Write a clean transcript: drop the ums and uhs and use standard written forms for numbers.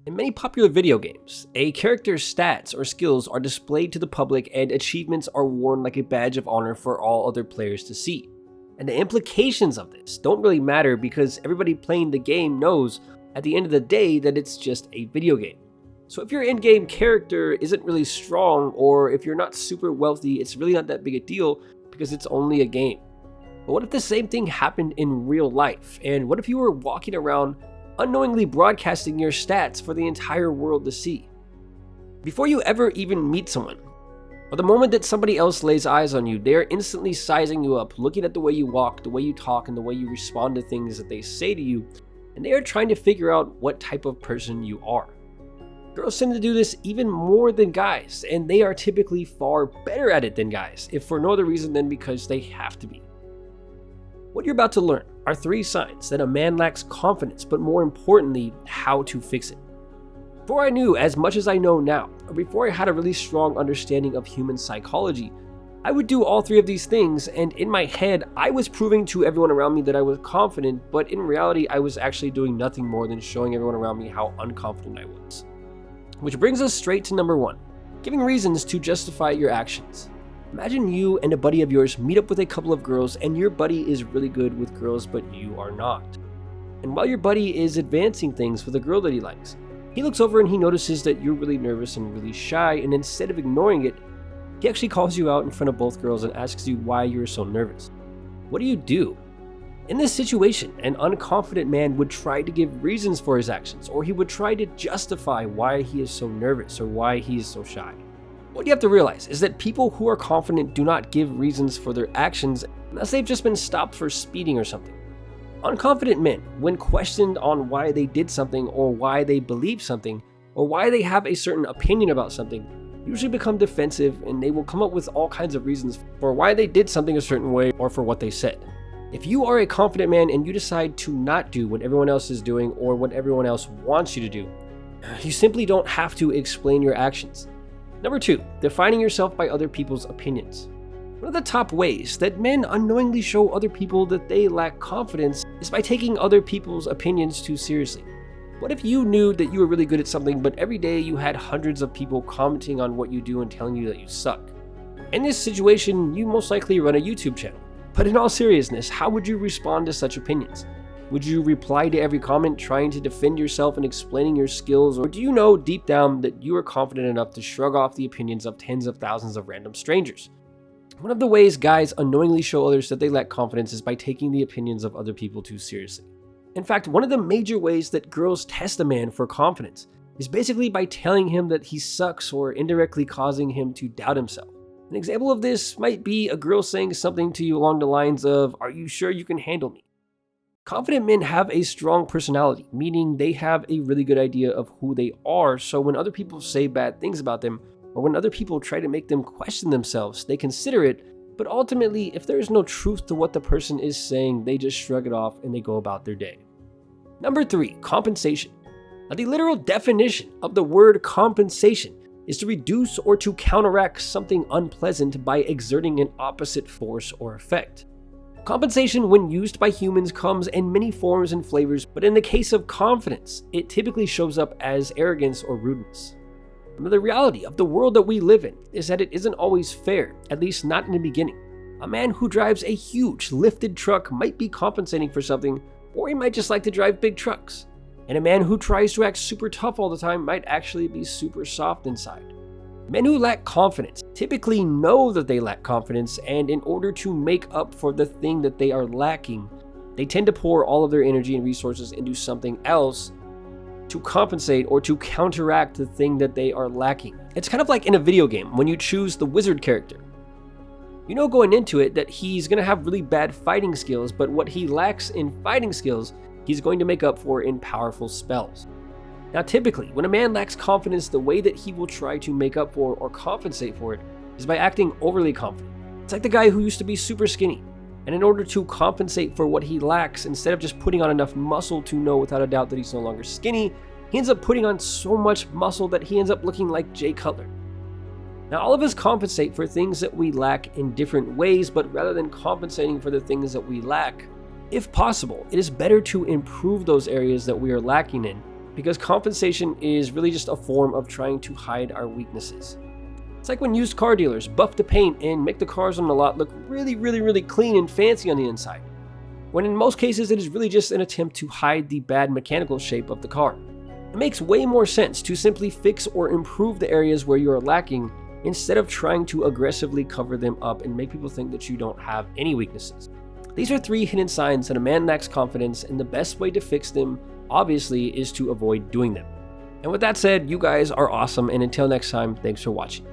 In many popular video games, a character's stats or skills are displayed to the public and achievements are worn like a badge of honor for all other players to see. And the implications of this don't really matter because everybody playing the game knows at the end of the day that it's just a video game. So if your in-game character isn't really strong, or if you're not super wealthy, it's really not that big a deal because it's only a game. But what if the same thing happened in real life? And what if you were walking around unknowingly broadcasting your stats for the entire world to see? Before you ever even meet someone, or the moment that somebody else lays eyes on you, they're instantly sizing you up, looking at the way you walk, the way you talk, and the way you respond to things that they say to you, and they are trying to figure out what type of person you are. Girls tend to do this even more than guys, and they are typically far better at it than guys, if for no other reason than because they have to be. What you're about to learn are 3 signs that a man lacks confidence, but more importantly, how to fix it. Before I knew as much as I know now, or before I had a really strong understanding of human psychology, I would do all 3 of these things, and in my head, I was proving to everyone around me that I was confident, but in reality, I was actually doing nothing more than showing everyone around me how unconfident I was. Which brings us straight to number 1, giving reasons to justify your actions. Imagine you and a buddy of yours meet up with a couple of girls and your buddy is really good with girls but you are not. And while your buddy is advancing things with a girl that he likes, he looks over and he notices that you're really nervous and really shy, and instead of ignoring it, he actually calls you out in front of both girls and asks you why you're so nervous. What do? In this situation, an unconfident man would try to give reasons for his actions, or he would try to justify why he is so nervous or why he is so shy. What you have to realize is that people who are confident do not give reasons for their actions unless they've just been stopped for speeding or something. Unconfident men, when questioned on why they did something or why they believe something or why they have a certain opinion about something, usually become defensive, and they will come up with all kinds of reasons for why they did something a certain way or for what they said. If you are a confident man and you decide to not do what everyone else is doing or what everyone else wants you to do, you simply don't have to explain your actions. Number 2, defining yourself by other people's opinions. One of the top ways that men unknowingly show other people that they lack confidence is by taking other people's opinions too seriously. What if you knew that you were really good at something, but every day you had hundreds of people commenting on what you do and telling you that you suck? In this situation, you most likely run a YouTube channel. But in all seriousness, how would you respond to such opinions? Would you reply to every comment trying to defend yourself and explaining your skills, or do you know deep down that you are confident enough to shrug off the opinions of tens of thousands of random strangers? One of the ways guys unknowingly show others that they lack confidence is by taking the opinions of other people too seriously. In fact, one of the major ways that girls test a man for confidence is basically by telling him that he sucks or indirectly causing him to doubt himself. An example of this might be a girl saying something to you along the lines of, "Are you sure you can handle me?" Confident men have a strong personality, meaning they have a really good idea of who they are, so when other people say bad things about them, or when other people try to make them question themselves, they consider it, but ultimately, if there is no truth to what the person is saying, they just shrug it off and they go about their day. Number 3, compensation. Now, the literal definition of the word compensation is to reduce or to counteract something unpleasant by exerting an opposite force or effect. Compensation, when used by humans, comes in many forms and flavors, but in the case of confidence, it typically shows up as arrogance or rudeness. Now, the reality of the world that we live in is that it isn't always fair, at least not in the beginning. A man who drives a huge lifted truck might be compensating for something, or he might just like to drive big trucks. And a man who tries to act super tough all the time might actually be super soft inside. Men who lack confidence typically know that they lack confidence, and in order to make up for the thing that they are lacking, they tend to pour all of their energy and resources into something else to compensate or to counteract the thing that they are lacking. It's kind of like in a video game when you choose the wizard character. You know going into it that he's going to have really bad fighting skills, but what he lacks in fighting skills, he's going to make up for in powerful spells. Now typically, when a man lacks confidence, the way that he will try to make up for or compensate for it is by acting overly confident. It's like the guy who used to be super skinny, and in order to compensate for what he lacks, instead of just putting on enough muscle to know without a doubt that he's no longer skinny, he ends up putting on so much muscle that he ends up looking like Jay Cutler. Now all of us compensate for things that we lack in different ways, but rather than compensating for the things that we lack, if possible, it is better to improve those areas that we are lacking in because compensation is really just a form of trying to hide our weaknesses. It's like when used car dealers buff the paint and make the cars on the lot look really clean and fancy on the inside, when in most cases it is really just an attempt to hide the bad mechanical shape of the car. It makes way more sense to simply fix or improve the areas where you are lacking instead of trying to aggressively cover them up and make people think that you don't have any weaknesses. These are 3 hidden signs that a man lacks confidence, and the best way to fix them, obviously, is to avoid doing them. And with that said, you guys are awesome, and until next time, thanks for watching.